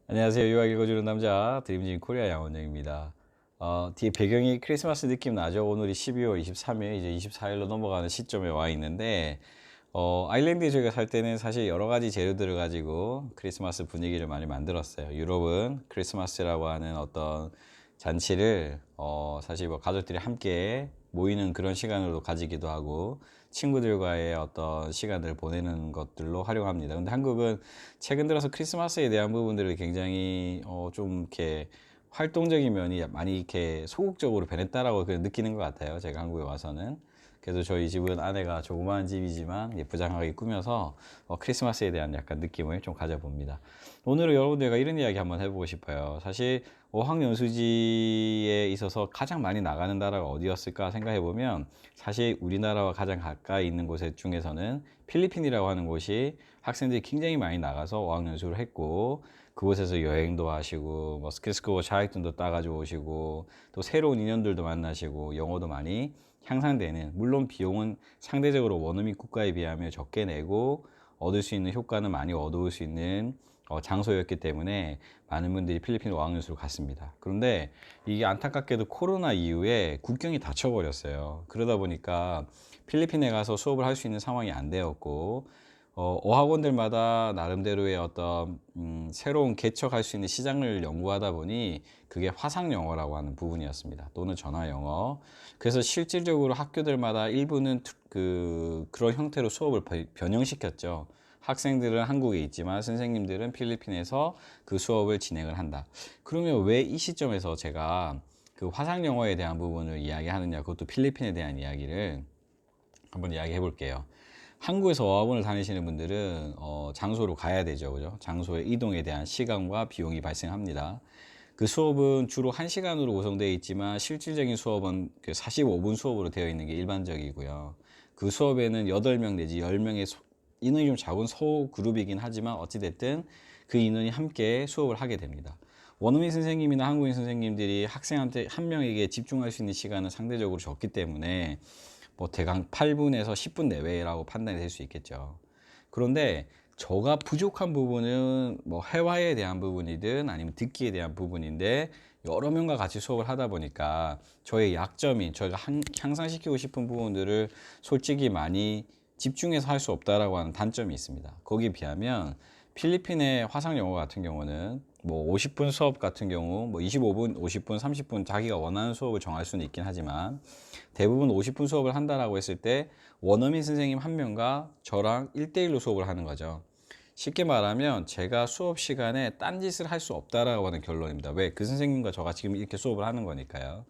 안녕하세요. 유학 읽어주는 남자 드림진 코리아 양원영입니다. 뒤에 배경이 크리스마스 느낌 나죠? 오늘이 12월 23일, 이제 24일로 넘어가는 시점에 와 있는데, 아일랜드에 저희가 살 때는 사실 여러 가지 재료들을 가지고 크리스마스 분위기를 많이 만들었어요. 유럽은 크리스마스라고 하는 어떤 잔치를, 사실 뭐 가족들이 함께 모이는 그런 시간으로 가지기도 하고, 친구들과의 어떤 시간을 보내는 것들로 활용합니다. 근데 한국은 최근 들어서 크리스마스에 대한 부분들을 굉장히 좀 이렇게 활동적인 면이 많이 이렇게 소극적으로 변했다라고 느끼는 것 같아요. 제가 한국에 와서는. 그래서 저희 집은 아내가 조그마한 집이지만 예쁘장하게 꾸며서 크리스마스에 대한 약간 느낌을 좀 가져봅니다. 오늘은 여러분들과 이런 이야기 한번 해보고 싶어요. 사실 어학연수지에 있어서 가장 많이 나가는 나라가 어디였을까 생각해보면 사실 우리나라와 가장 가까이 있는 곳 중에서는 필리핀이라고 하는 곳이 학생들이 굉장히 많이 나가서 어학연수를 했고, 그곳에서 여행도 하시고 뭐 스키스쿠버 자격증도 따가지고 오시고, 또 새로운 인연들도 만나시고 영어도 많이 향상되는, 물론 비용은 상대적으로 원어민 국가에 비하면 적게 내고 얻을 수 있는 효과는 많이 얻을 수 있는 장소였기 때문에 많은 분들이 필리핀 어학연수를 갔습니다. 그런데 이게 안타깝게도 코로나 이후에 국경이 닫혀버렸어요. 그러다 보니까 필리핀에 가서 수업을 할 수 있는 상황이 안 되었고, 어학원들마다 나름대로의 어떤 새로운 개척할 수 있는 시장을 연구하다 보니 그게 화상 영어라고 하는 부분이었습니다. 또는 전화 영어. 그래서 실질적으로 학교들마다 일부는 그런 형태로 수업을 변형시켰죠. 학생들은 한국에 있지만 선생님들은 필리핀에서 그 수업을 진행을 한다. 그러면 왜 이 시점에서 제가 그 화상 영어에 대한 부분을 이야기하느냐, 그것도 필리핀에 대한 이야기를 한번 이야기해 볼게요. 한국에서 어학원을 다니시는 분들은 장소로 가야 되죠, 그죠? 장소의 이동에 대한 시간과 비용이 발생합니다. 그 수업은 주로 1시간으로 구성되어 있지만 실질적인 수업은 그 45분 수업으로 되어 있는 게 일반적이고요. 그 수업에는 8명 내지 10명의 인원이 좀 작은 소그룹이긴 하지만 어찌됐든 그 인원이 함께 수업을 하게 됩니다. 원어민 선생님이나 한국인 선생님들이 학생한테 한 명에게 집중할 수 있는 시간은 상대적으로 적기 때문에 뭐 대강 8분에서 10분 내외라고 판단이 될 수 있겠죠. 그런데 저가 부족한 부분은 뭐 회화에 대한 부분이든 아니면 듣기에 대한 부분인데, 여러 명과 같이 수업을 하다 보니까 저의 약점인, 저희가 향상시키고 싶은 부분들을 솔직히 많이 집중해서 할 수 없다라고 하는 단점이 있습니다. 거기에 비하면 필리핀의 화상 영어 같은 경우는 뭐 50분 수업 같은 경우 뭐 25분, 50분, 30분 자기가 원하는 수업을 정할 수는 있긴 하지만 대부분 50분 수업을 한다라고 했을 때 원어민 선생님 한 명과 저랑 1대1로 수업을 하는 거죠. 쉽게 말하면 제가 수업 시간에 딴짓을 할 수 없다라고 하는 결론입니다. 왜? 그 선생님과 저가 지금 이렇게 수업을 하는 거니까요.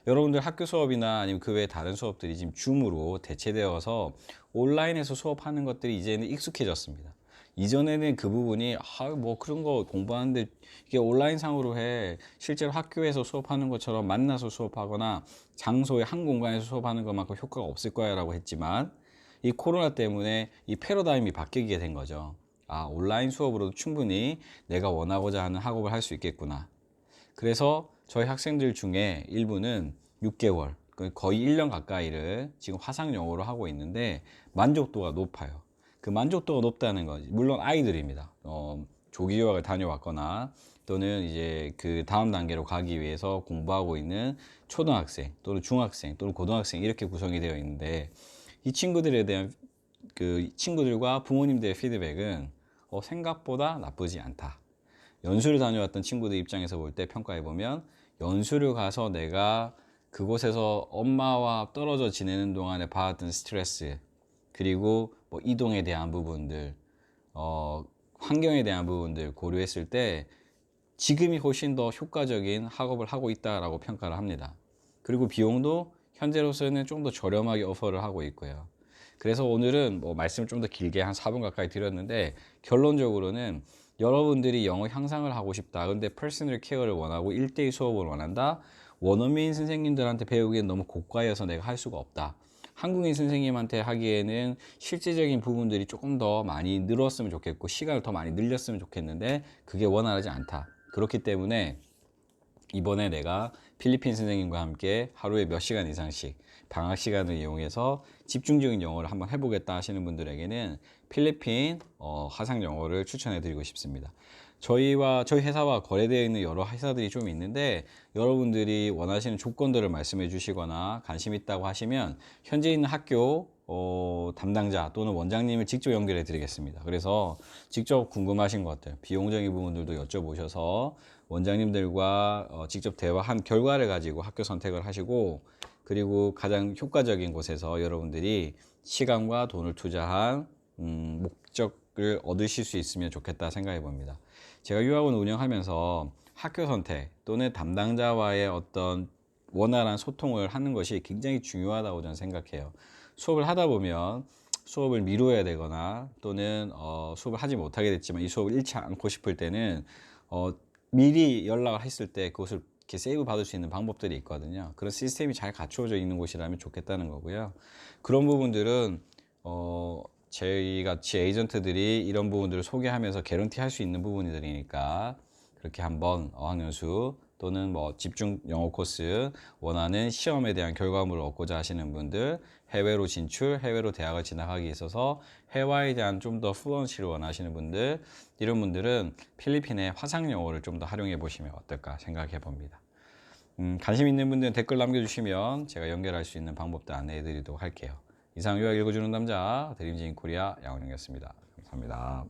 여러분들 학교 수업이나 아니면 그 외에 다른 수업들이 지금 줌으로 대체되어서 온라인에서 수업하는 것들이 이제는 익숙해졌습니다. 이전에는 그 부분이 뭐 그런 거 공부하는데 이게 온라인상으로 해, 실제로 학교에서 수업하는 것처럼 만나서 수업하거나 장소의 한 공간에서 수업하는 것만큼 효과가 없을 거야 라고 했지만, 이 코로나 때문에 이 패러다임이 바뀌게 된 거죠. 온라인 수업으로도 충분히 내가 원하고자 하는 학업을 할 수 있겠구나. 그래서 저희 학생들 중에 일부는 6개월, 거의 1년 가까이를 지금 화상 영어로 하고 있는데 만족도가 높아요. 그 만족도가 높다는 건 물론 아이들입니다. 조기 유학을 다녀왔거나 또는 이제 그 다음 단계로 가기 위해서 공부하고 있는 초등학생 또는 중학생 또는 고등학생, 이렇게 구성이 되어 있는데, 이 친구들에 대한 그 친구들과 부모님들의 피드백은 생각보다 나쁘지 않다. 연수를 다녀왔던 친구들 입장에서 볼 때 평가해보면, 연수를 가서 내가 그곳에서 엄마와 떨어져 지내는 동안에 받았던 스트레스, 그리고 뭐 이동에 대한 부분들, 환경에 대한 부분들 고려했을 때 지금이 훨씬 더 효과적인 학업을 하고 있다라고 평가를 합니다. 그리고 비용도 현재로서는 좀 더 저렴하게 오퍼를 하고 있고요. 그래서 오늘은 뭐 말씀을 좀 더 길게 한 4분 가까이 드렸는데, 결론적으로는 여러분들이 영어 향상을 하고 싶다, 근데 퍼스널 케어를 원하고 1대1 수업을 원한다, 원어민 선생님들한테 배우기엔 너무 고가여서 내가 할 수가 없다, 한국인 선생님한테 하기에는 실질적인 부분들이 조금 더 많이 늘었으면 좋겠고 시간을 더 많이 늘렸으면 좋겠는데 그게 원활하지 않다. 그렇기 때문에 이번에 내가 필리핀 선생님과 함께 하루에 몇 시간 이상씩 방학 시간을 이용해서 집중적인 영어를 한번 해보겠다 하시는 분들에게는 필리핀 화상 영어를 추천해 드리고 싶습니다. 저희 회사와 거래되어 있는 여러 회사들이 좀 있는데, 여러분들이 원하시는 조건들을 말씀해 주시거나 관심 있다고 하시면 현재 있는 학교 담당자 또는 원장님을 직접 연결해 드리겠습니다. 그래서 직접 궁금하신 것들, 비용적인 부분들도 여쭤보셔서 원장님들과 직접 대화한 결과를 가지고 학교 선택을 하시고, 그리고 가장 효과적인 곳에서 여러분들이 시간과 돈을 투자한 목적을 얻으실 수 있으면 좋겠다 생각해 봅니다. 제가 유학원 운영하면서 학교 선택 또는 담당자와의 어떤 원활한 소통을 하는 것이 굉장히 중요하다고 저는 생각해요. 수업을 하다 보면 수업을 미루어야 되거나 또는 수업을 하지 못하게 됐지만 이 수업을 잃지 않고 싶을 때는 미리 연락을 했을 때 그것을 이렇게 세이브 받을 수 있는 방법들이 있거든요. 그런 시스템이 잘 갖추어져 있는 곳이라면 좋겠다는 거고요. 그런 부분들은 저희 같이 에이전트들이 이런 부분들을 소개하면서 개런티 할 수 있는 부분들이니까 그렇게 한번 어학연수 또는 뭐 집중 영어 코스 원하는 시험에 대한 결과물을 얻고자 하시는 분들, 해외로 진출, 해외로 대학을 진학하기 있어서 회화에 대한 좀 더 플루언시를 원하시는 분들, 이런 분들은 필리핀의 화상 영어를 좀 더 활용해 보시면 어떨까 생각해 봅니다. 관심 있는 분들은 댓글 남겨주시면 제가 연결할 수 있는 방법도 안내해 드리도록 할게요. 이상 유학 읽어주는 남자 드림진 코리아 양원영이었습니다. 감사합니다.